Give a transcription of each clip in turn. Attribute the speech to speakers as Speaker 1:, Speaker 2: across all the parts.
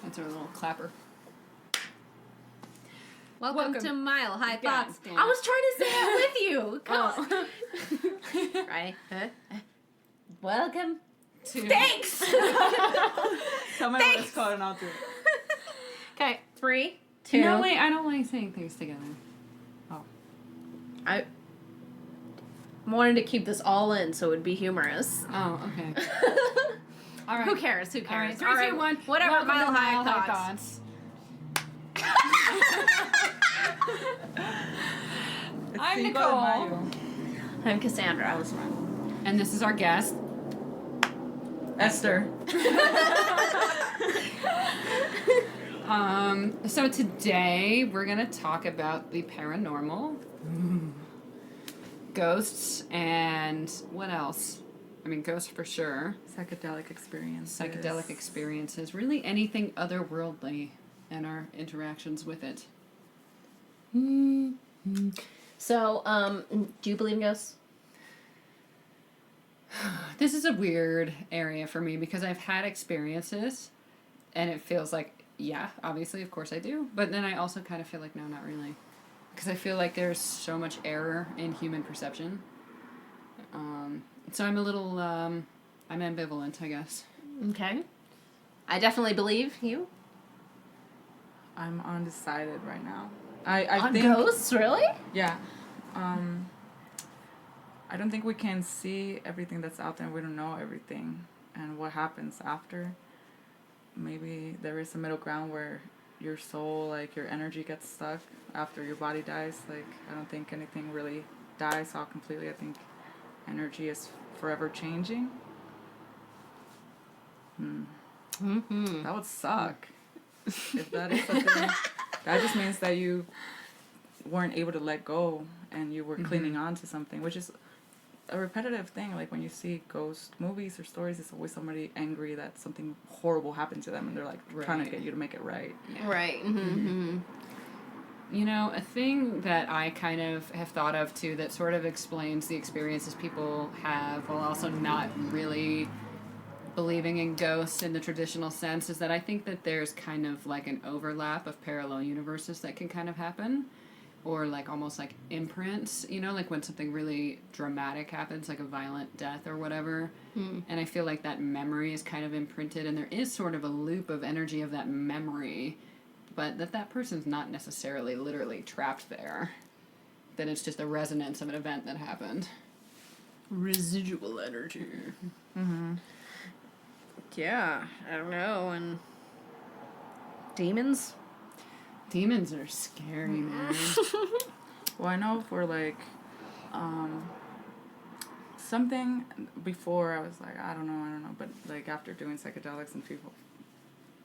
Speaker 1: That's our little clapper.
Speaker 2: Welcome to Mile High
Speaker 1: God
Speaker 2: Thoughts.
Speaker 1: damn.
Speaker 2: I was trying to say it with you. Right? Welcome. Thanks!
Speaker 1: Tell me what it's called and I'll do it.
Speaker 2: Okay, 3, 2.
Speaker 1: No, wait, I don't like saying things together. Oh.
Speaker 2: I wanted to keep this all in so it would be humorous.
Speaker 1: Oh, okay. All right.
Speaker 2: Who cares?
Speaker 1: All right, 3,
Speaker 2: All right,
Speaker 1: 2, 1.
Speaker 2: Whatever,
Speaker 1: Welcome
Speaker 2: Mile
Speaker 1: to
Speaker 2: High Thoughts.
Speaker 1: I'm
Speaker 3: Cinco de
Speaker 1: Nicole.
Speaker 3: Mayo.
Speaker 2: I'm Cassandra.
Speaker 1: And this is our guest.
Speaker 3: Esther.
Speaker 1: So today we're gonna talk about the paranormal, ghosts, and what else? I mean, ghosts for sure.
Speaker 3: Psychedelic experiences.
Speaker 1: Really anything otherworldly, and our interactions with it.
Speaker 2: So, do you believe in ghosts?
Speaker 1: This is a weird area for me because I've had experiences, and it feels like, yeah, obviously, of course I do. But then I also kind of feel like, no, not really. Because I feel like there's so much error in human perception. So I'm a little, I'm ambivalent, I guess.
Speaker 2: Okay. I definitely believe you.
Speaker 3: I'm undecided right now. I
Speaker 2: On
Speaker 3: think
Speaker 2: ghosts, really?
Speaker 3: Yeah. I don't think we can see everything that's out there. We don't know everything and what happens after. Maybe there is a middle ground where your soul, like your energy gets stuck after your body dies. Like, I don't think anything really dies out completely. I think energy is forever changing.
Speaker 2: Mm-hmm.
Speaker 3: That would suck. If that is a thing, that just means that you weren't able to let go and you were clinging on to something, which is a repetitive thing. Like when you see ghost movies or stories, it's always somebody angry that something horrible happened to them and they're like trying to get you to make it right.
Speaker 1: Yeah.
Speaker 2: Right. Mm-hmm.
Speaker 1: You know, a thing that I kind of have thought of too that sort of explains the experiences people have while also not really believing in ghosts in the traditional sense is that I think that there's kind of like an overlap of parallel universes that can kind of happen, or like almost like imprints, you know, like when something really dramatic happens, like a violent death or whatever. And I feel like that memory is kind of imprinted, and there is sort of a loop of energy of that memory, but that person's not necessarily literally trapped there. That it's just a resonance of an event that happened. Residual energy.
Speaker 3: Mm-hmm.
Speaker 2: Yeah, I don't know. And demons?
Speaker 1: Demons are scary, man.
Speaker 3: Well, I know for like something before I was like, I don't know, but like after doing psychedelics and people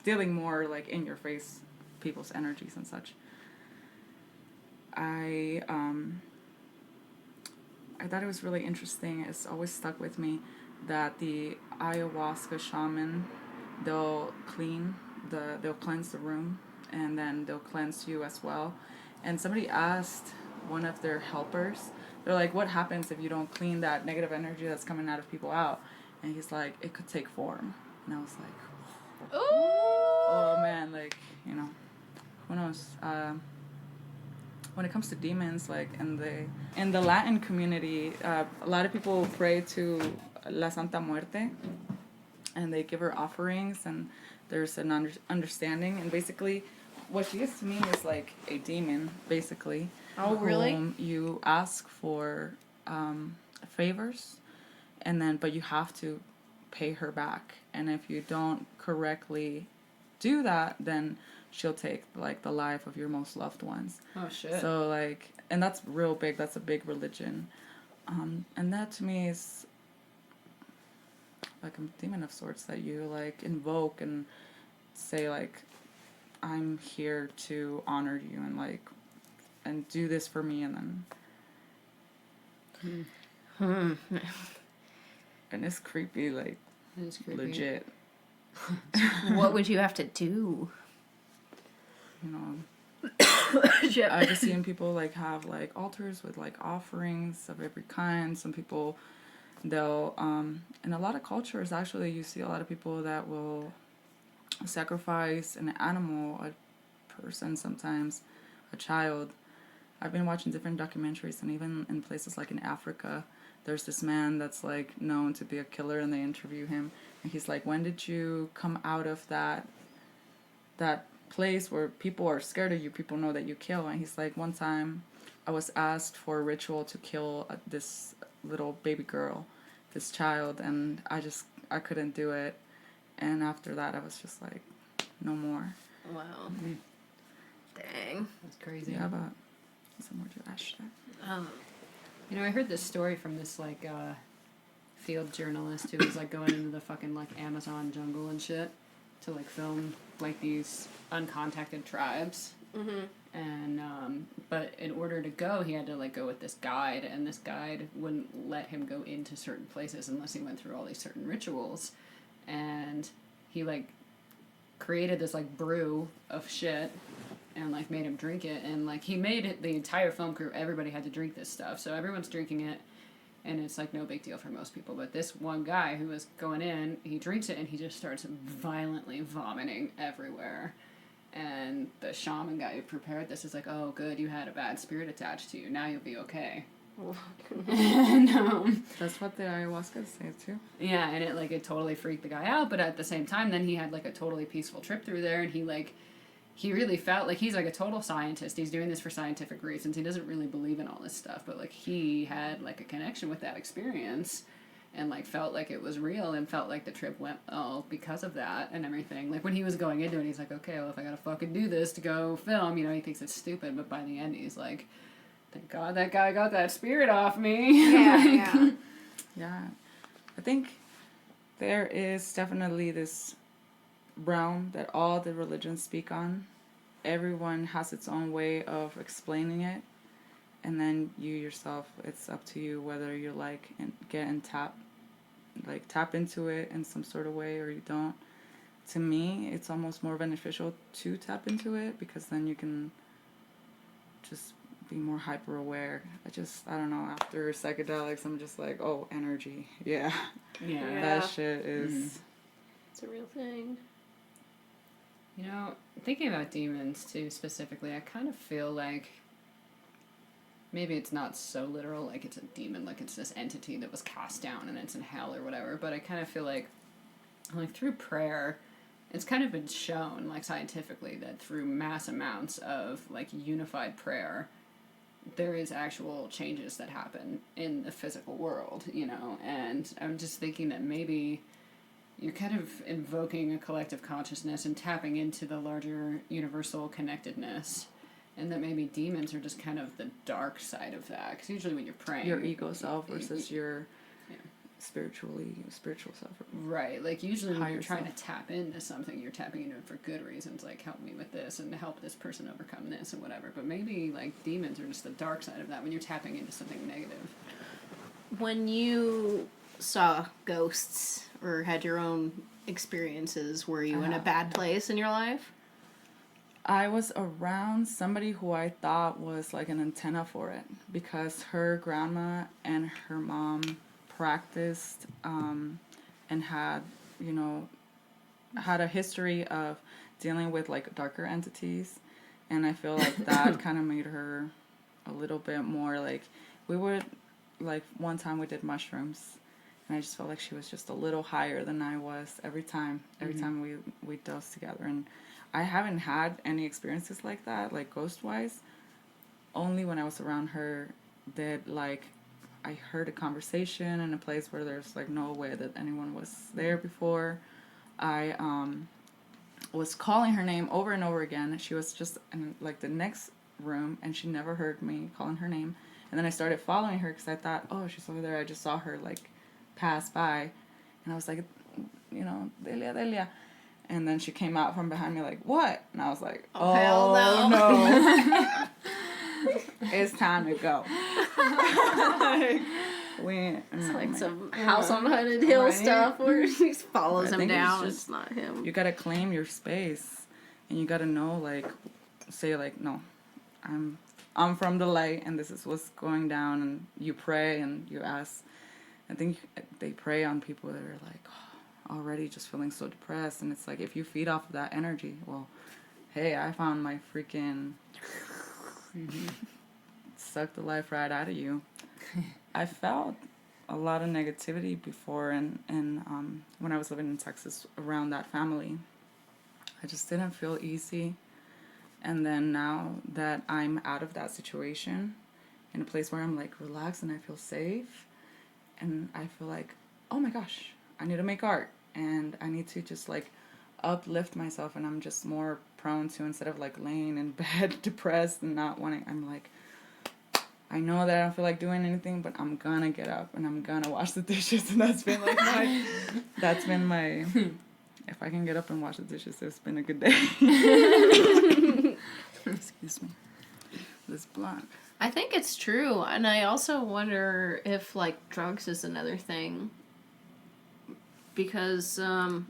Speaker 3: dealing more like in your face people's energies and such, I thought it was really interesting. It's always stuck with me that the ayahuasca shaman, they'll cleanse the room, and then they'll cleanse you as well. And somebody asked one of their helpers, they're like, what happens if you don't clean that negative energy that's coming out of people out? And he's like, it could take form. And I was like,
Speaker 2: Ooh!
Speaker 3: oh man, like, you know, who knows? When it comes to demons, like in the Latin community, a lot of people pray to La Santa Muerte, and they give her offerings, and there's an understanding, and basically what she is to me is like a demon, basically.
Speaker 2: Oh, really?
Speaker 3: Whom you ask for favors, but you have to pay her back, and if you don't correctly do that, then she'll take like the life of your most loved ones.
Speaker 1: Oh shit.
Speaker 3: So like, and that's real big. That's a big religion, and that to me is like a demon of sorts that you like invoke and say like, I'm here to honor you and do this for me, and then and it's creepy, like
Speaker 1: It's creepy.
Speaker 3: legit.
Speaker 2: What would you have to do?
Speaker 3: You know, I just seen people like have like altars with like offerings of every kind. Some people, they'll in a lot of cultures actually, you see a lot of people that will sacrifice an animal, a person sometimes, a child. I've been watching different documentaries, and even in places like in Africa, there's this man that's like known to be a killer, and they interview him, and he's like, when did you come out of that place where people are scared of you, people know that you kill? And he's like, one time I was asked for a ritual to kill this little baby girl, this child, and I couldn't do it. And after that, I was just like, no more.
Speaker 2: Wow.
Speaker 1: Mm-hmm.
Speaker 2: Dang.
Speaker 1: That's crazy.
Speaker 3: Yeah, but somewhere to ash that.
Speaker 1: You know, I heard this story from this, like, field journalist who was, like, going into the fucking, like, Amazon jungle and shit to, like, film, like, these uncontacted tribes.
Speaker 2: Mm-hmm.
Speaker 1: And, but in order to go, he had to, like, go with this guide, and this guide wouldn't let him go into certain places unless he went through all these certain rituals. And he, like, created this, like, brew of shit and, like, made him drink it. And, like, he made it, the entire film crew, everybody had to drink this stuff. So everyone's drinking it, and it's, like, no big deal for most people. But this one guy who was going in, he drinks it, and he just starts violently vomiting everywhere. And the shaman guy who prepared this is like, oh, good, you had a bad spirit attached to you. Now you'll be okay. And,
Speaker 3: That's what the ayahuasca say too.
Speaker 1: yeah, and it totally freaked the guy out, but at the same time, then he had, like, a totally peaceful trip through there, and he really felt like he's, like, a total scientist. He's doing this for scientific reasons. He doesn't really believe in all this stuff, but, like, he had, like, a connection with that experience and, like, felt like it was real and felt like the trip went well because of that and everything. Like, when he was going into it, he's like, okay, well, if I gotta fucking do this to go film, you know, he thinks it's stupid, but by the end, he's like, thank God that guy got that spirit off me.
Speaker 2: Yeah,
Speaker 1: Like,
Speaker 2: yeah.
Speaker 3: Yeah. I think there is definitely this realm that all the religions speak on. Everyone has its own way of explaining it. And then you yourself, it's up to you whether you like and get and tap into it in some sort of way or you don't. To me, it's almost more beneficial to tap into it because then you can just be more hyper aware. I don't know, after psychedelics, I'm just like, oh, energy. Yeah.
Speaker 1: Yeah.
Speaker 3: That shit is...
Speaker 2: It's a real thing.
Speaker 1: You know, thinking about demons, too, specifically, I kind of feel like maybe it's not so literal, like it's a demon, like it's this entity that was cast down and it's in hell or whatever, but I kind of feel like through prayer, it's kind of been shown, like, scientifically, that through mass amounts of, like, unified prayer, there is actual changes that happen in the physical world, you know, and I'm just thinking that maybe you're kind of invoking a collective consciousness and tapping into the larger universal connectedness, and that maybe demons are just kind of the dark side of that, because usually when you're praying...
Speaker 3: Your ego self versus your
Speaker 1: yeah.
Speaker 3: spiritual self.
Speaker 1: Right, like usually when you're trying
Speaker 3: self.
Speaker 1: to tap into something, you're tapping into it for good reasons, like help me with this and help this person overcome this and whatever, but maybe, like, demons are just the dark side of that when you're tapping into something negative.
Speaker 2: When you saw ghosts or had your own experiences, were you in a bad place in your life?
Speaker 3: I was around somebody who I thought was like an antenna for it because her grandma and her mom practiced and had, you know, had a history of dealing with, like, darker entities, and I feel like that kind of made her a little bit more, like, we would, like, one time we did mushrooms, and I just felt like she was just a little higher than I was every time we dosed together, and I haven't had any experiences like that, like, ghost-wise. Only when I was around her that, like, I heard a conversation in a place where there's, like, no way that anyone was there before. I was calling her name over and over again. She was just in, like, the next room, and she never heard me calling her name. And then I started following her because I thought, oh, she's over there. I just saw her, like, pass by. And I was like, you know, Delia. And then she came out from behind me like, what? And I was like, oh,
Speaker 2: hell
Speaker 3: no. It's time to go.
Speaker 2: It's like some House on Haunted Hill
Speaker 1: Right.
Speaker 2: stuff where she follows him
Speaker 3: think it's
Speaker 2: down.
Speaker 3: just-
Speaker 2: It's not him.
Speaker 3: You gotta claim your space. And you gotta know, like, say, like, no, I'm from the light and this is what's going down. And you pray and you ask. I think they prey on people that are like, oh, already just feeling so depressed. And it's like, if you feed off of that energy, well, hey, I found my freaking suck the life right out of you. I felt a lot of negativity before, and when I was living in Texas around that family. I just didn't feel easy. And then now that I'm out of that situation, in a place where I'm like relaxed and I feel safe, and I feel like, oh my gosh, I need to make art, and I need to just like uplift myself, and I'm just more prone to, instead of like laying in bed depressed and not wanting, I'm like, I know that I don't feel like doing anything, but I'm gonna get up and I'm gonna wash the dishes. And that's been like my if I can get up and wash the dishes, it's been a good day. Excuse me. This blunt.
Speaker 2: I think it's true, and I also wonder if like drugs is another thing, because I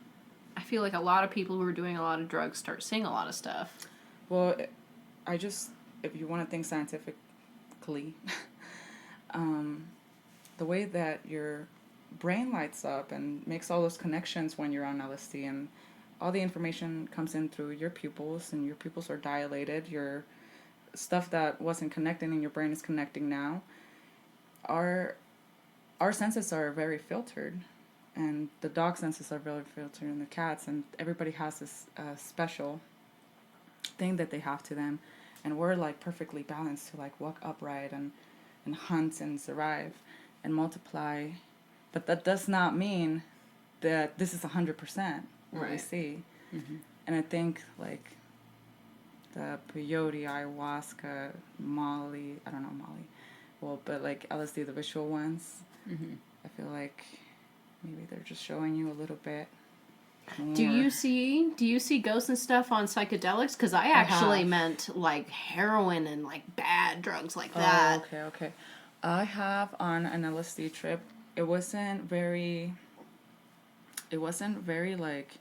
Speaker 2: feel like a lot of people who are doing a lot of drugs start seeing a lot of stuff.
Speaker 3: Well, if you want to think scientifically, the way that your brain lights up and makes all those connections when you're on LSD, and all the information comes in through your pupils, and your pupils are dilated, your stuff that wasn't connecting in your brain is connecting now. Our senses are very filtered, and the dog senses are very filtered, and the cats, and everybody has this special thing that they have to them, and we're like perfectly balanced to like walk upright and hunt and survive and multiply, but that does not mean that this is 100% what we see. Mm-hmm. And I think like the peyote, ayahuasca, Molly, I don't know Molly, well, but like LSD, the visual ones, I feel like maybe they're just showing you a little bit more.
Speaker 2: Do you see ghosts and stuff on psychedelics? Because I actually meant like heroin and like bad drugs like that.
Speaker 3: Oh, okay. I have on an LSD trip. It wasn't very like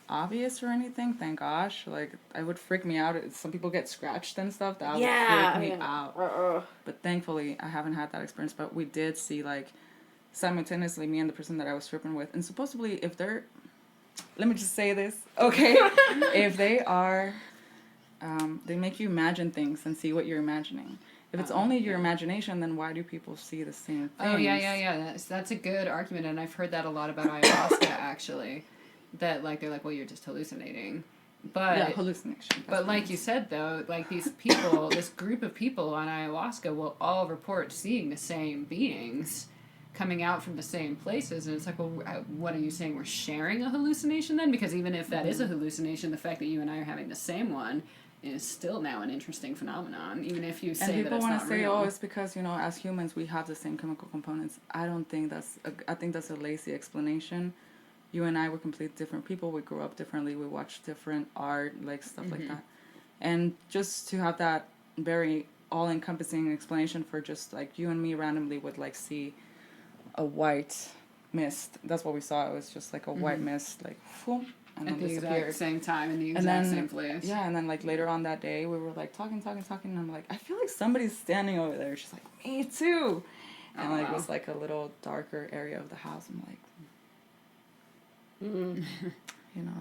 Speaker 3: obvious or anything, thank gosh. Like, I would freak me out. Some people get scratched and stuff. That would freak me out. But thankfully, I haven't had that experience. But we did see, like, simultaneously, me and the person that I was tripping with. And supposedly, if they're... Let me just say this, okay? If they are... they make you imagine things and see what you're imagining. If it's only your imagination, then why do people see the same things?
Speaker 1: Oh, yeah. That's a good argument, and I've heard that a lot about ayahuasca, actually. That, like, they're like, well, you're just hallucinating. But,
Speaker 3: yeah, hallucination.
Speaker 1: But like you said, though, like, these people, this group of people on ayahuasca will all report seeing the same beings coming out from the same places. And it's like, well, what are you saying? We're sharing a hallucination, then? Because even if that is a hallucination, the fact that you and I are having the same one is still now an interesting phenomenon, even if you say that it's not real. And people want to say,
Speaker 3: oh, it's because, as humans, we have the same chemical components. I don't think I think that's a lazy explanation. You and I were completely different people. We grew up differently. We watched different art, like, stuff like that. And just to have that very all-encompassing explanation for just, like, you and me randomly would, like, see a white mist. That's what we saw. It was just, like, a white mist, like, whoop. And
Speaker 1: at the exact same time in the same place.
Speaker 3: Yeah, and then like later on that day, we were like talking, and I'm like, I feel like somebody's standing over there. She's like, me too. And it was like a little darker area of the house. I'm like,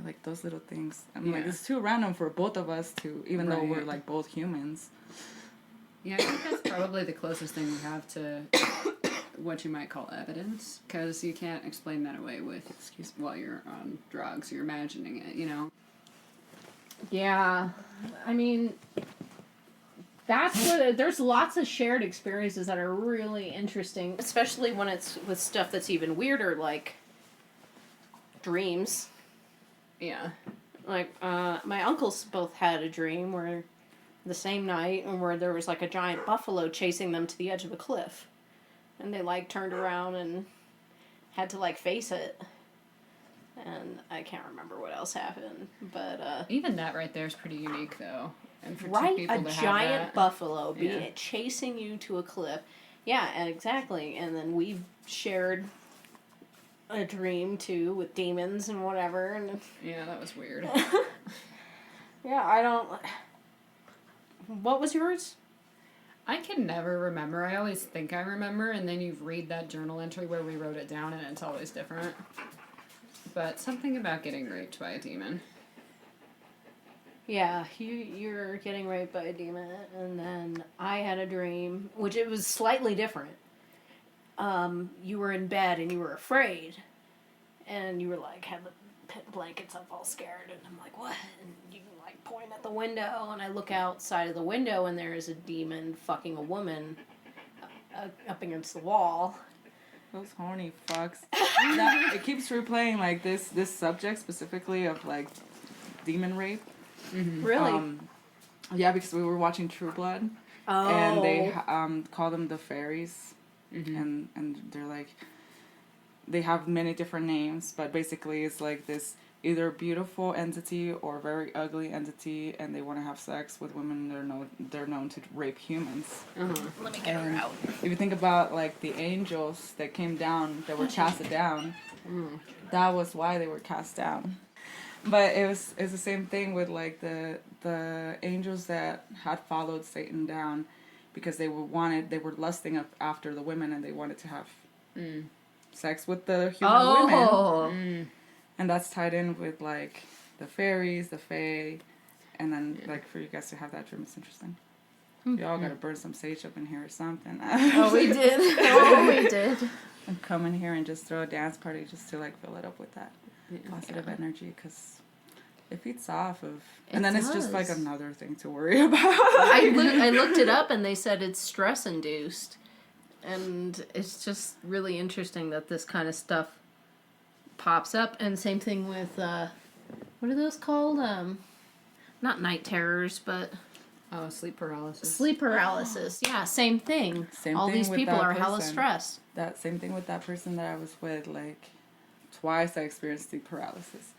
Speaker 3: like those little things. I'm like, it's too random for both of us to, even though we're like both humans.
Speaker 1: Yeah, I think that's probably the closest thing we have to what you might call evidence, because you can't explain that away with while you're on drugs, you're imagining it,
Speaker 2: Yeah, I mean, that's what there's lots of shared experiences that are really interesting, especially when it's with stuff that's even weirder, like dreams.
Speaker 1: Yeah,
Speaker 2: like my uncles both had a dream where the same night, and where there was like a giant buffalo chasing them to the edge of a cliff. And they, like, turned around and had to, like, face it. And I can't remember what else happened. But,
Speaker 1: even that right there is pretty unique, though. And for
Speaker 2: right?
Speaker 1: two people
Speaker 2: A
Speaker 1: to
Speaker 2: giant
Speaker 1: have that,
Speaker 2: buffalo chasing you to a cliff. Yeah, exactly. And then we shared a dream, too, with demons and whatever. And
Speaker 1: yeah, that was weird.
Speaker 2: Yeah, I don't... What was yours?
Speaker 1: I can never remember. I always think I remember, and then you read that journal entry where we wrote it down, and it's always different. but something about getting raped by a demon.
Speaker 2: Yeah, you're getting raped by a demon, and then I had a dream, which it was slightly different. You were in bed and you were afraid, and you were like, had the blankets up all scared, and I'm like, what? And you like point at the window, and I look outside of the window, and there is a demon fucking a woman up against the wall.
Speaker 3: Those horny fucks. It keeps replaying like this subject specifically of like demon rape.
Speaker 2: Mm-hmm. Really?
Speaker 3: Yeah, because we were watching True Blood, and they call them the fairies, and they're like, they have many different names, but basically it's like this either beautiful entity or very ugly entity, and they want to have sex with women. They're known to rape humans.
Speaker 2: Let me get her out.
Speaker 3: If you think about like the angels that came down, that were casted down, that was why they were cast down. But it's the same thing with like the angels that had followed Satan down, because they were lusting up after the women, and they wanted to have sex with the human women. And that's tied in with like the fairies, the fae, and then like for you guys to have that dream, it's interesting. Y'all gotta burn some sage up in here or something.
Speaker 2: Oh, we did. Oh, we did.
Speaker 3: And come in here and just throw a dance party just to like fill it up with that positive energy, because it feeds off of, and then it's just like another thing to worry about.
Speaker 2: I looked it up, and they said it's stress induced, and it's just really interesting that this kind of stuff pops up. And same thing with what are those called? Not night terrors, but
Speaker 1: Sleep paralysis.
Speaker 2: Sleep paralysis. Yeah, same thing. All these people are hella stressed.
Speaker 3: That same thing with that person that I was with. Like twice I experienced sleep paralysis.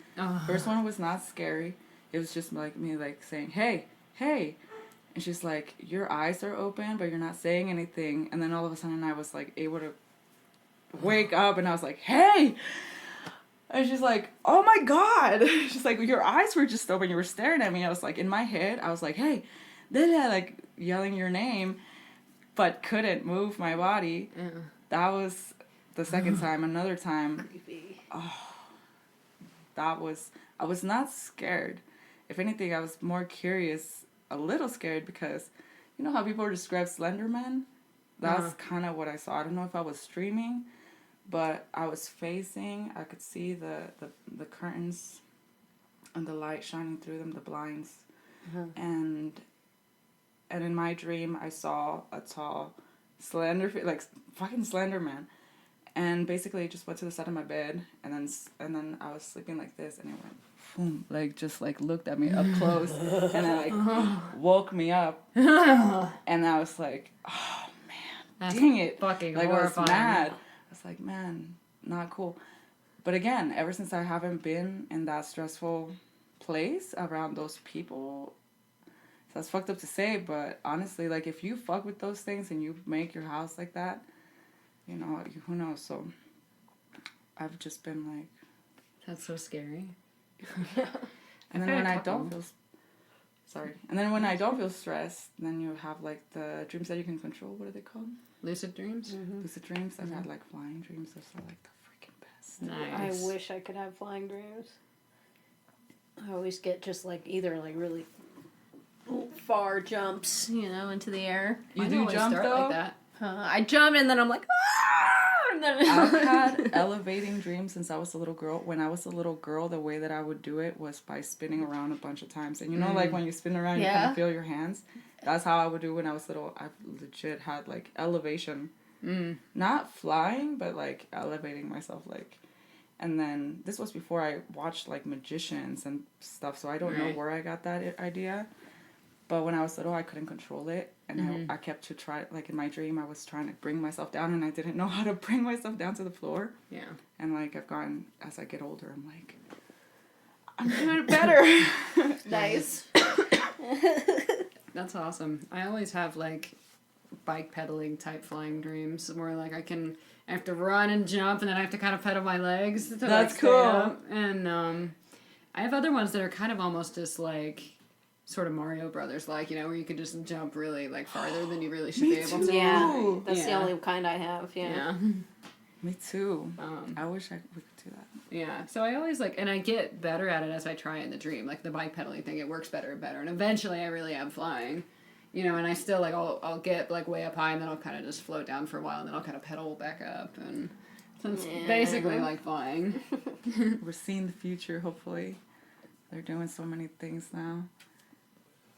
Speaker 3: First one was not scary. It was just like me like saying, hey, and she's like, your eyes are open, but you're not saying anything. And then all of a sudden I was like able to wake up, and I was like, hey. And she's like, oh my God. She's like, your eyes were just open. You were staring at me. I was like, in my head, I was like, hey, like yelling your name, but couldn't move my body. That was the second time. Another time.
Speaker 2: Creepy.
Speaker 3: I was not scared. If anything, I was more curious, a little scared, because you know how people describe Slender Man? That's kind of what I saw. I don't know if I was streaming, but I was facing, I could see the curtains and the light shining through them, the blinds. And in my dream, I saw a tall, slender, like fucking Slender Man. And basically, it just went to the side of my bed, and then I was sleeping like this, and it went, boom, like just like looked at me up close, and then like woke me up, and I was like, oh man, dang it,
Speaker 1: fucking
Speaker 3: like
Speaker 1: horrifying.
Speaker 3: I was mad. I was like, man, not cool. But again, ever since I haven't been in that stressful place around those people, that's fucked up to say, but honestly, like if you fuck with those things and you make your house like that, you know, who knows? So I've just been like...
Speaker 1: That's so scary.
Speaker 3: And then when I don't feel... Sorry. And then when I don't feel stressed, then you have like the dreams that you can control. What are they called?
Speaker 1: Lucid dreams?
Speaker 3: Lucid dreams. I've had like flying dreams. Those are like the freaking best.
Speaker 1: Nice.
Speaker 2: I wish I could have flying dreams. I always get just like either like really far jumps, you know, into the air.
Speaker 3: You do jump though?
Speaker 1: Like that.
Speaker 2: I jump and then I'm like, ah! And then
Speaker 3: I've had elevating dreams since I was a little girl. When I was a little girl, the way that I would do it was by spinning around a bunch of times. And you know, like when you spin around, you kind of feel your hands. That's how I would do when I was little. I legit had like elevation. Not flying, but like elevating myself. Like, and then this was before I watched like magicians and stuff. So I don't know where I got that idea. But when I was little, I couldn't control it. And I kept to try, like in my dream, I was trying to bring myself down, and I didn't know how to bring myself down to the floor.
Speaker 1: Yeah.
Speaker 3: And like I've gotten, as I get older, I'm like, I'm doing it better.
Speaker 2: nice.
Speaker 1: That's awesome. I always have like bike pedaling type flying dreams where like I have to run and jump, and then I have to kind of pedal my legs to
Speaker 3: That's
Speaker 1: like,
Speaker 3: cool.
Speaker 1: stay up. And I have other ones that are kind of almost just like sort of Mario Brothers like, you know, where you could just jump really like farther than you really should be able to.
Speaker 2: Yeah, that's the only kind I have. Yeah.
Speaker 3: Me too.
Speaker 1: Um,
Speaker 3: I wish we could do that.
Speaker 1: Yeah, so I always like, and I get better at it as I try in the dream. Like the bike pedaling thing, it works better and better, and eventually I really am flying, you know. And I still like I'll get like way up high, and then I'll kind of just float down for a while, and then I'll kind of pedal back up, and so it's basically like flying.
Speaker 3: We're seeing the future. Hopefully, they're doing so many things now,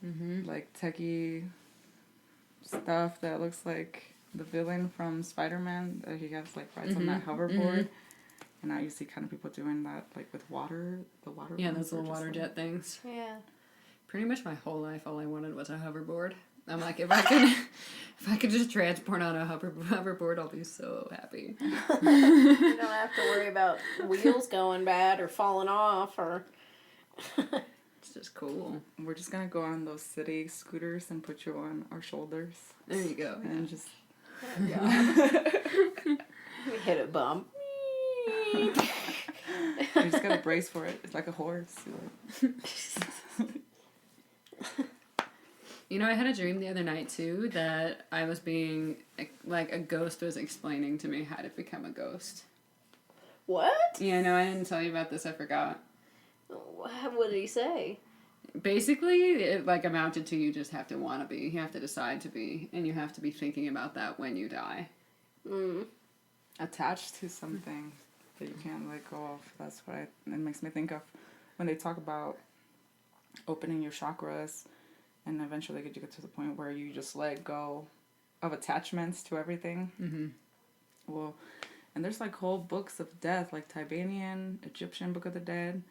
Speaker 3: like techie stuff that looks like the villain from Spider-Man. That he has like rides on that hoverboard. And now you see kind of people doing that, like with water, the water.
Speaker 1: Yeah, those little water jet things.
Speaker 2: Yeah.
Speaker 1: Pretty much my whole life, all I wanted was a hoverboard. I'm like, if I could just transport on a hoverboard, I'll be so happy.
Speaker 2: You don't have to worry about wheels going bad or falling off or.
Speaker 1: It's just cool.
Speaker 3: We're just gonna go on those city scooters and put you on our shoulders.
Speaker 1: There you go.
Speaker 3: And just.
Speaker 2: We hit a bump.
Speaker 3: You just gotta brace for it. It's like a horse.
Speaker 1: You know, I had a dream the other night too that I was being like a ghost was explaining to me how to become a ghost.
Speaker 2: What?
Speaker 1: Yeah, no, I didn't tell you about this. I forgot.
Speaker 2: What did he say?
Speaker 1: Basically, it like amounted to you just have to want to be. You have to decide to be, and you have to be thinking about that when you die.
Speaker 3: Attached to something that you can't let go of. That's what it makes me think of when they talk about opening your chakras and eventually you get to the point where you just let go of attachments to everything. Well, and there's like whole books of death, like Tiberian, Egyptian Book of the Dead.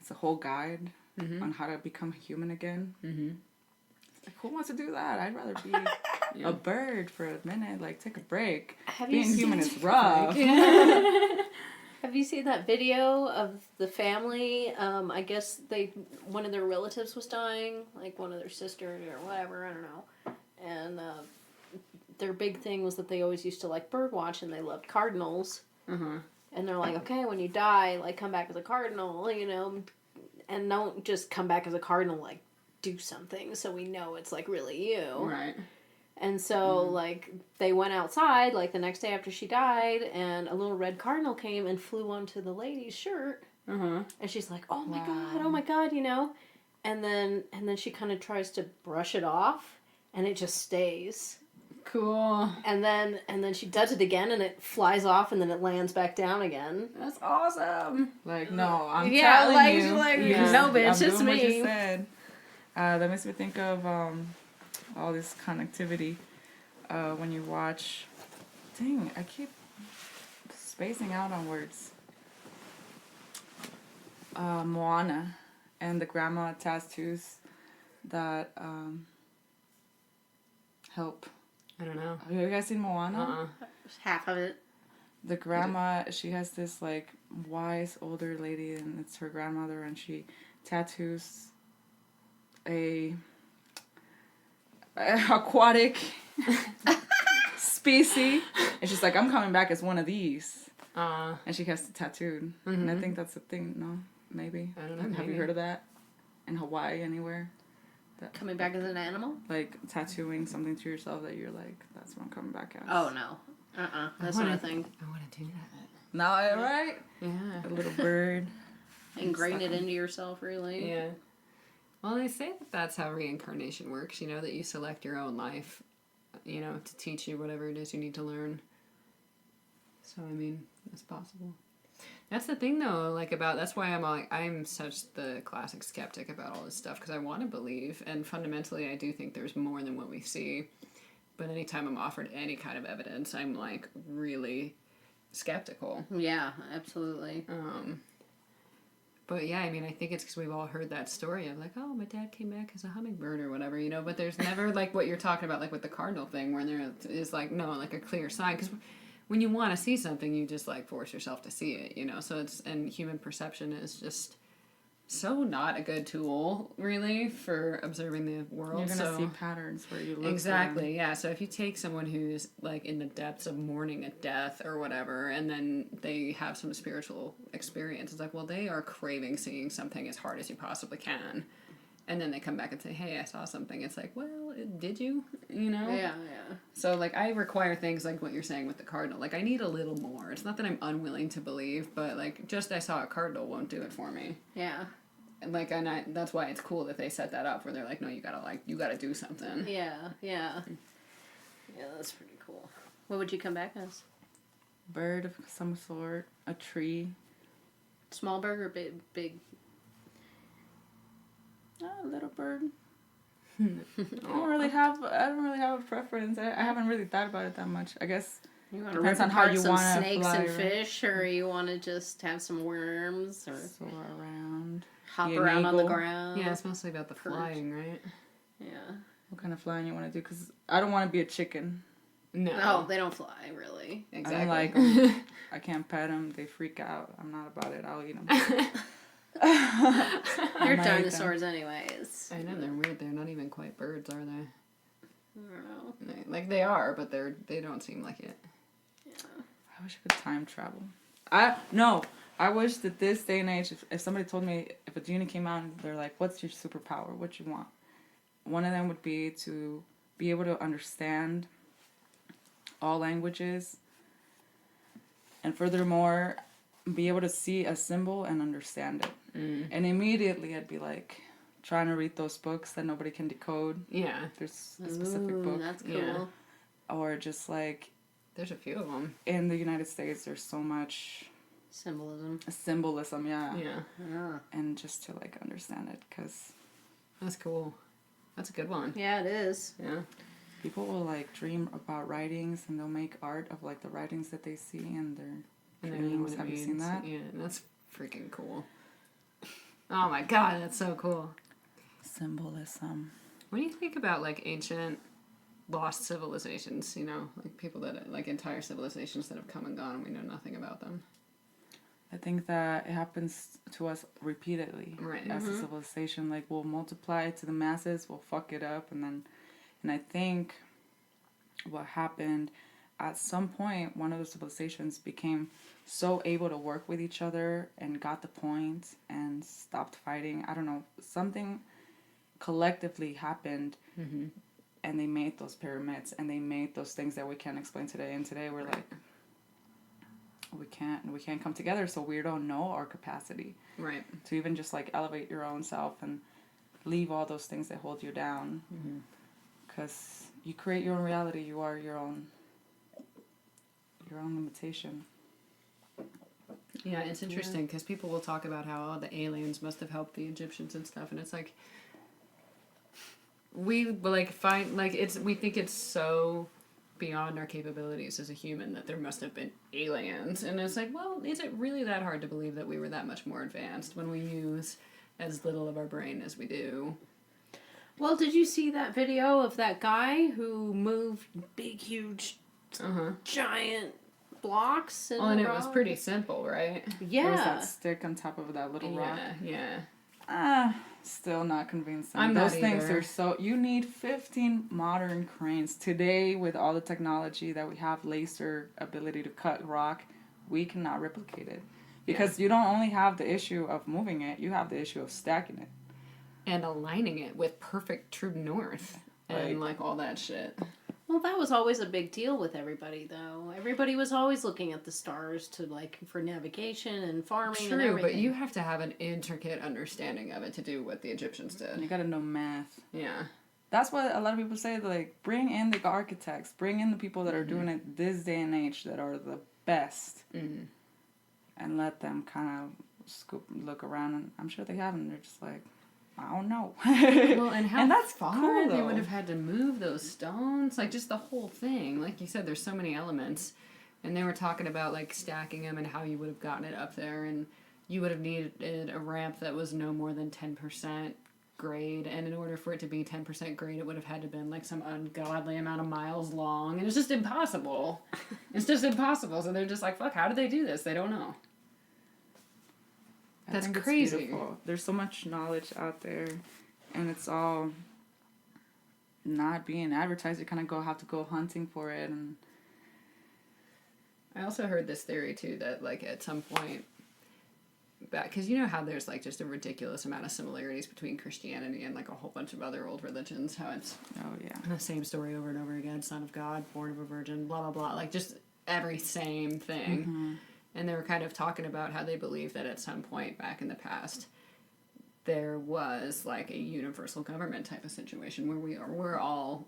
Speaker 3: It's a whole guide on how to become human again. It's like, who wants to do that? I'd rather be a bird for a minute, like take a break. Being human is rough.
Speaker 2: Have you seen that video of the family? I guess one of their relatives was dying, like one of their sisters or whatever, I don't know. And their big thing was that they always used to like bird watch and they loved cardinals. And they're like, okay, when you die, like come back as a cardinal, you know, and don't just come back as a cardinal, like do something so we know it's like really you.
Speaker 1: Right.
Speaker 2: And so, like, they went outside, like, the next day after she died, and a little red cardinal came and flew onto the lady's shirt. And she's like, oh my God, you know? And then she kind of tries to brush it off, and it just stays.
Speaker 1: Cool.
Speaker 2: And then she does it again, and it flies off, and then it lands back down again.
Speaker 1: That's awesome.
Speaker 3: Like, no, I'm
Speaker 2: Yeah,
Speaker 3: telling
Speaker 2: like,
Speaker 3: you.
Speaker 2: she's like,
Speaker 3: Yeah,
Speaker 2: no, bitch,
Speaker 3: I'm
Speaker 2: it's
Speaker 3: doing what
Speaker 2: me.
Speaker 3: you said. That makes me think of all this connectivity when you watch. Dang, I keep spacing out on words. Moana and the grandma tattoos that help.
Speaker 1: I don't know.
Speaker 3: Have you guys seen Moana?
Speaker 2: Half of it.
Speaker 3: The grandma, she has this like wise older lady, and it's her grandmother, and she tattoos a aquatic species, and she's like, I'm coming back as one of these, and she has it tattooed. And I think that's a thing. No, maybe.
Speaker 1: I don't know.
Speaker 3: Have you heard of that in Hawaii anywhere?
Speaker 2: Coming back as an animal?
Speaker 3: Like tattooing something to yourself that you're like, that's what I'm coming back as.
Speaker 2: Oh no. That's not a thing.
Speaker 1: I want to do that.
Speaker 3: No, right?
Speaker 1: Yeah.
Speaker 3: A little bird.
Speaker 2: Ingrain it into yourself, really.
Speaker 1: Yeah. Well, they say that that's how reincarnation works, you know, that you select your own life, you know, to teach you whatever it is you need to learn. So, I mean, it's possible. That's the thing, though, like, that's why I'm such the classic skeptic about all this stuff, because I want to believe, and fundamentally I do think there's more than what we see, but anytime I'm offered any kind of evidence, I'm, like, really skeptical.
Speaker 2: Yeah, absolutely.
Speaker 1: But yeah, I mean, I think it's because we've all heard that story of like, oh, my dad came back as a hummingbird or whatever, you know, but there's never like what you're talking about, like with the cardinal thing, where there is like, no, like a clear sign. Because when you want to see something, you just like force yourself to see it, you know, and human perception is just so not a good tool, really, for observing the world.
Speaker 3: You're going to see patterns where you look
Speaker 1: exactly, yeah. So if you take someone who's, like, in the depths of mourning a death or whatever, and then they have some spiritual experience, it's like, well, they are craving seeing something as hard as you possibly can. and then they come back and say, hey, I saw something. It's like, well, did you? You know?
Speaker 2: Yeah.
Speaker 1: So, like, I require things like what you're saying with the cardinal. Like, I need a little more. It's not that I'm unwilling to believe, but, like, just I saw a cardinal won't do it for me.
Speaker 2: Yeah.
Speaker 1: And, like, that's why it's cool that they set that up where they're like, no, you gotta do something.
Speaker 2: Yeah. Yeah, that's pretty cool. What would you come back as?
Speaker 3: Bird of some sort, a tree.
Speaker 2: Small bird or big?
Speaker 3: A little bird. I don't really have a preference. I haven't really thought about it that much. I guess
Speaker 2: You want to
Speaker 3: depends
Speaker 2: rip
Speaker 3: on how
Speaker 2: apart
Speaker 3: you
Speaker 2: some
Speaker 3: wanna
Speaker 2: snakes
Speaker 3: fly,
Speaker 2: and
Speaker 3: right?
Speaker 2: fish, or you want to just have some worms, or
Speaker 3: soar around.
Speaker 2: hop
Speaker 3: Be an
Speaker 2: around on the
Speaker 3: eagle.
Speaker 2: ground.
Speaker 1: Yeah, it's mostly about the
Speaker 2: Perch.
Speaker 1: flying, right?
Speaker 2: Yeah.
Speaker 3: What kind of flying you want to do? Because I don't want to be a chicken.
Speaker 2: No, they don't fly, really.
Speaker 1: Exactly.
Speaker 3: I don't like 'em. I can't pet them. They freak out. I'm not about it. I'll eat them.
Speaker 2: They're dinosaurs anyways.
Speaker 1: I know, they're weird. They're not even quite birds, are they?
Speaker 2: I don't know.
Speaker 1: Like, they are, but they don't seem like it.
Speaker 2: Yeah.
Speaker 3: I wish I could time travel. I wish that this day and age, if somebody told me, if a genie came out and they're like, what's your superpower? What you want? One of them would be to be able to understand all languages. And furthermore, be able to see a symbol and understand it.
Speaker 1: Mm.
Speaker 3: And immediately I'd be like, trying to read those books that nobody can decode.
Speaker 1: Yeah.
Speaker 3: There's a specific book.
Speaker 2: That's cool.
Speaker 1: Yeah.
Speaker 3: Or just like,
Speaker 1: There's a few of them.
Speaker 3: in the United States, there's so much
Speaker 2: Symbolism.
Speaker 3: yeah.
Speaker 2: Yeah.
Speaker 3: And just to like understand it, because
Speaker 1: That's cool. That's a good one.
Speaker 2: Yeah, it is.
Speaker 1: Yeah.
Speaker 3: people will like dream about writings and they'll make art of like the writings that they see and their
Speaker 1: And then
Speaker 3: dreams. Have you seen that?
Speaker 1: Yeah, that's freaking cool. Oh my god, that's so cool.
Speaker 3: Symbolism.
Speaker 1: What do you think about, like, ancient lost civilizations, you know? Like, people that, like, entire civilizations that have come and gone and we know nothing about them.
Speaker 3: I think that it happens to us repeatedly
Speaker 1: Right.
Speaker 3: as a civilization. Like, we'll multiply it to the masses, we'll fuck it up, and I think what happened at some point, one of the civilizations became so able to work with each other and got the point and stopped fighting. I don't know, something collectively happened, and they made those pyramids and they made those things that we can't explain today. And today we're like, we can't come together, so we don't know our capacity
Speaker 1: Right.
Speaker 3: to even just like elevate your own self and leave all those things that hold you down, because you create your own reality. You are your own limitation.
Speaker 1: Yeah, it's interesting because people will talk about how the aliens must have helped the Egyptians and stuff, and it's like we think it's so beyond our capabilities as a human that there must have been aliens, and it's like, well, is it really that hard to believe that we were that much more advanced when we use as little of our brain as we do?
Speaker 2: Well, did you see that video of that guy who moved big, huge, giant blocks?
Speaker 1: Well, and it was pretty simple, right?
Speaker 3: There was
Speaker 2: Yeah.
Speaker 3: that stick on top of that little rock.
Speaker 1: Yeah.
Speaker 3: Still not convincing.
Speaker 1: I'm
Speaker 3: Those
Speaker 1: not
Speaker 3: things
Speaker 1: either.
Speaker 3: are so. You need 15 modern cranes today with all the technology that we have, laser ability to cut rock. We cannot replicate it because you don't only have the issue of moving it; you have the issue of stacking it
Speaker 1: And aligning it with perfect true north and like all that shit.
Speaker 2: Well, that was always a big deal with everybody, though. Everybody was always looking at the stars to for navigation and farming and
Speaker 1: True,
Speaker 2: everything.
Speaker 1: but you have to have an intricate understanding of it to do what the Egyptians
Speaker 3: You
Speaker 1: did.
Speaker 3: gotta know math.
Speaker 1: Yeah.
Speaker 3: That's what a lot of people say. Like, bring in the architects, bring in the people that are doing it this day and age that are the best, and let them kind of look around. And I'm sure they have, and they're just like, I don't know.
Speaker 1: Well, and how
Speaker 3: that's
Speaker 1: far
Speaker 3: cool,
Speaker 1: they
Speaker 3: though.
Speaker 1: would have had to move those stones, like just the whole thing. Like you said, there's so many elements, and they were talking about like stacking them and how you would have gotten it up there, and you would have needed a ramp that was no more than 10% grade, and in order for it to be 10% grade, it would have had to been like some ungodly amount of miles long, and it's just impossible. It's just impossible. So they're just like, fuck, how did they do this? They don't know. That's
Speaker 3: think it's
Speaker 1: crazy.
Speaker 3: beautiful. There's so much knowledge out there, and it's all not being advertised. You kind of have to go hunting for it. And
Speaker 1: I also heard this theory too that like at some point back, because you know how there's like just a ridiculous amount of similarities between Christianity and like a whole bunch of other old religions, how it's the same story over and over again, son of God, born of a virgin, blah blah blah, like just every same thing. And they were kind of talking about how they believe that at some point back in the past there was like a universal government type of situation where we're all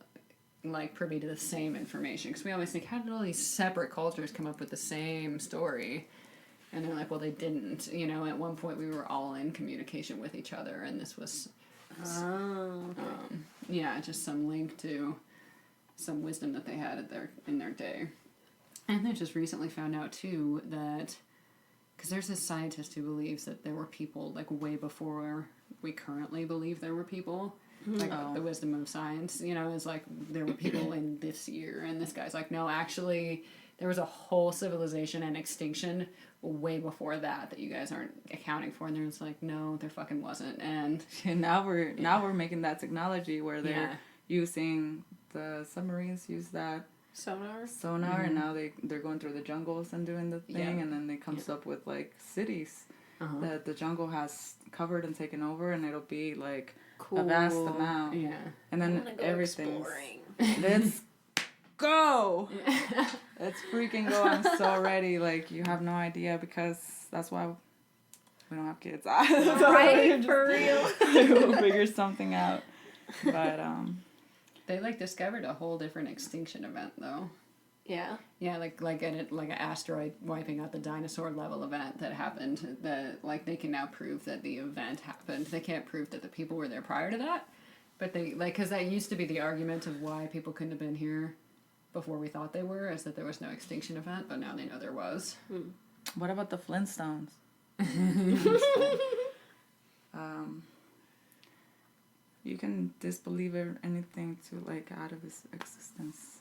Speaker 1: like privy to the same information, because we always think, how did all these separate cultures come up with the same story? And they're like, well, they didn't. You know, at one point we were all in communication with each other, and this was, just some link to some wisdom that they had in their day. And they just recently found out too that, because there's this scientist who believes that there were people like way before we currently believe there were people. Like the wisdom of science, you know, is like there were people in this year, and this guy's like, no, actually there was a whole civilization and extinction way before that you guys aren't accounting for. And there's like, no, there fucking wasn't. And
Speaker 3: now we're making that technology where they're using the submarines use that sonar, and now they're going through the jungles and doing the thing, and then it comes up with like cities that the jungle has covered and taken over, and it'll be like a vast amount, and then everything's let's go. Let's freaking go. I'm so ready. Like, you have no idea, because that's why we don't have kids.
Speaker 2: Right, for real.
Speaker 3: We'll figure something out. But
Speaker 1: they like discovered a whole different extinction event though.
Speaker 2: Yeah.
Speaker 1: Yeah, like an asteroid wiping out the dinosaur level event that happened. That like they can now prove that the event happened. They can't prove that the people were there prior to that, but they like, because that used to be the argument of why people couldn't have been here before we thought they were, is that there was no extinction event, but now they know there was.
Speaker 3: What about the Flintstones? You can disbelieve anything to like out of its existence,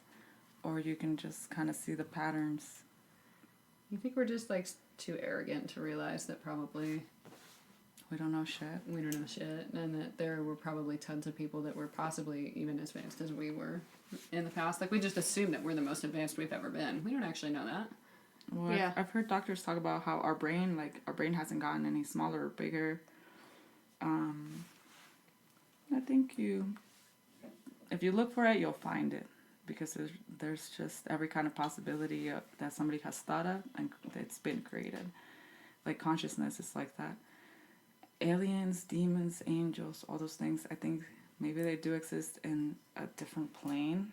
Speaker 3: or you can just kind of see the patterns.
Speaker 1: You think we're just like too arrogant to realize that probably
Speaker 3: we don't know shit?
Speaker 1: We don't know shit, and that there were probably tons of people that were possibly even as advanced as we were in the past. Like, we just assume that we're the most advanced we've ever been. We don't actually know that.
Speaker 3: Well, yeah. I've heard doctors talk about how our brain hasn't gotten any smaller or bigger. I think if you look for it, you'll find it, because there's just every kind of possibility that somebody has thought of, and it's been created. Like, consciousness is like that. Aliens, demons, angels, all those things, I think maybe they do exist in a different plane.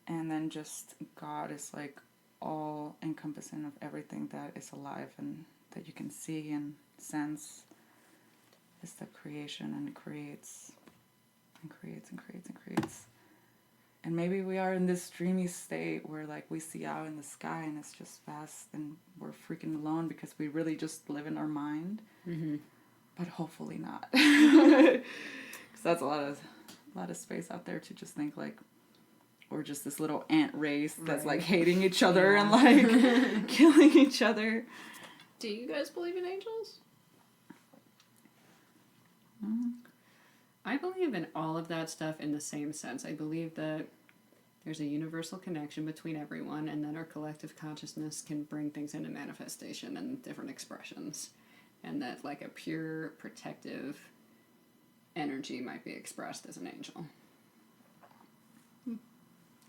Speaker 3: And then just God is like all encompassing of everything that is alive and that you can see and sense. It's the creation, and it creates and creates and creates and creates. And maybe we are in this dreamy state where like we see out in the sky and it's just vast, and we're freaking alone because we really just live in our mind. But hopefully not, because that's a lot of space out there to just think like we're just this little ant race that's like hating each other and like killing each other.
Speaker 2: Do you guys believe in angels?
Speaker 1: I believe in all of that stuff in the same sense. I believe that there's a universal connection between everyone, and that our collective consciousness can bring things into manifestation and different expressions, and that like a pure protective energy might be expressed as an angel.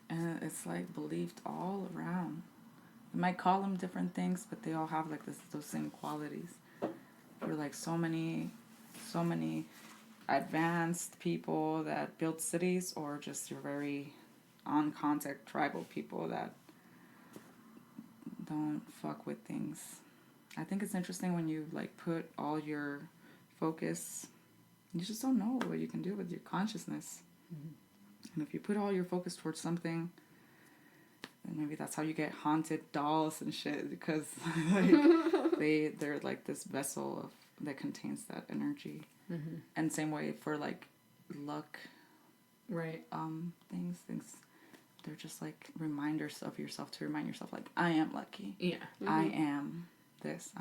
Speaker 3: And it's like believed all around. You might call them different things, but they all have like those same qualities. We're like so many advanced people that build cities, or just your very on contact tribal people that don't fuck with things. I think it's interesting when you like put all your focus, you just don't know what you can do with your consciousness. And if you put all your focus towards something, then maybe that's how you get haunted dolls and shit, because like, they're like this vessel that contains that energy. And same way for like luck,
Speaker 1: right?
Speaker 3: Things they're just like reminders of yourself, to remind yourself like, I am lucky.
Speaker 1: Yeah.
Speaker 3: I am this.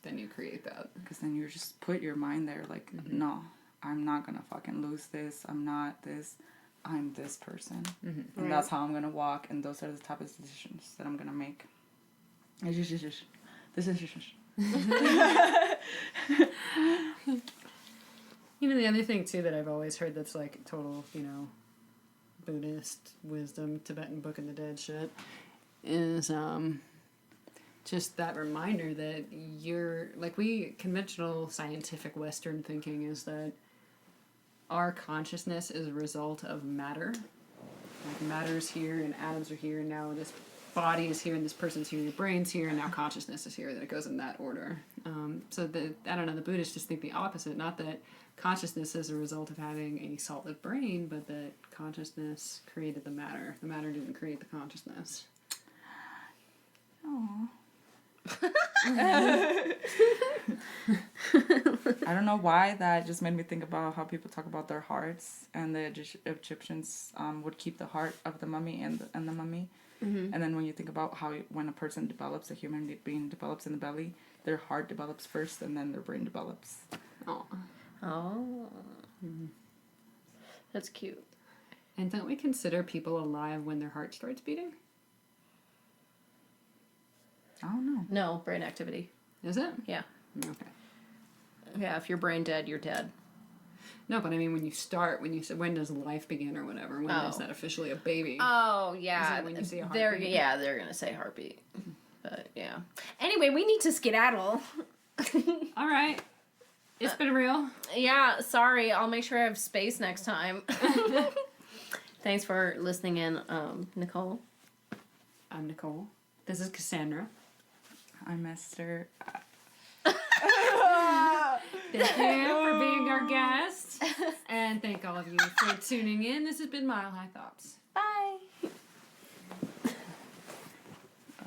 Speaker 1: Then you create that,
Speaker 3: because then you just put your mind there like, no, I'm not gonna fucking lose this. I'm not this. I'm this person, and that's how I'm gonna walk. And those are the type of decisions that I'm gonna make.
Speaker 1: You know, the other thing too that I've always heard that's like total, you know, Buddhist wisdom, Tibetan Book of the Dead shit is just that reminder that you're like conventional scientific Western thinking is that our consciousness is a result of matter. Like matter's here and atoms are here and now this body is here and this person's here, your brain's here and now consciousness is here. That it goes in that order. So I don't know, the Buddhists just think the opposite. Not that consciousness is a result of having a solid brain, but that consciousness created the matter. The matter didn't create the consciousness.
Speaker 3: Oh. I don't know why that just made me think about how people talk about their hearts, and the Egyptians would keep the heart of the mummy and the mummy. Mm-hmm. And then when you think about how when a person develops, a human being develops in the belly, their heart develops first and then their brain develops.
Speaker 2: Oh. Mm-hmm. That's cute.
Speaker 1: And don't we consider people alive when their heart starts beating?
Speaker 3: I don't know.
Speaker 2: No, brain activity.
Speaker 1: Is it?
Speaker 2: Yeah.
Speaker 1: Okay.
Speaker 2: Yeah, if you're brain dead, you're dead.
Speaker 1: No, but I mean, when you said when does life begin or whatever, when is that officially a baby?
Speaker 2: Oh, yeah.
Speaker 1: Is it when you see a heartbeat?
Speaker 2: They're going to say heartbeat. But, yeah. Anyway, we need to skedaddle.
Speaker 1: All right. It's been real.
Speaker 2: Yeah, sorry. I'll make sure I have space next time. Thanks for listening in, Nicole.
Speaker 1: I'm Nicole. This is Cassandra.
Speaker 3: I'm Esther.
Speaker 1: Thank you for being our guest. And thank all of you for tuning in. This has been Mile High Thoughts.
Speaker 2: Bye.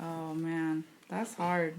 Speaker 3: Oh, man. That's hard.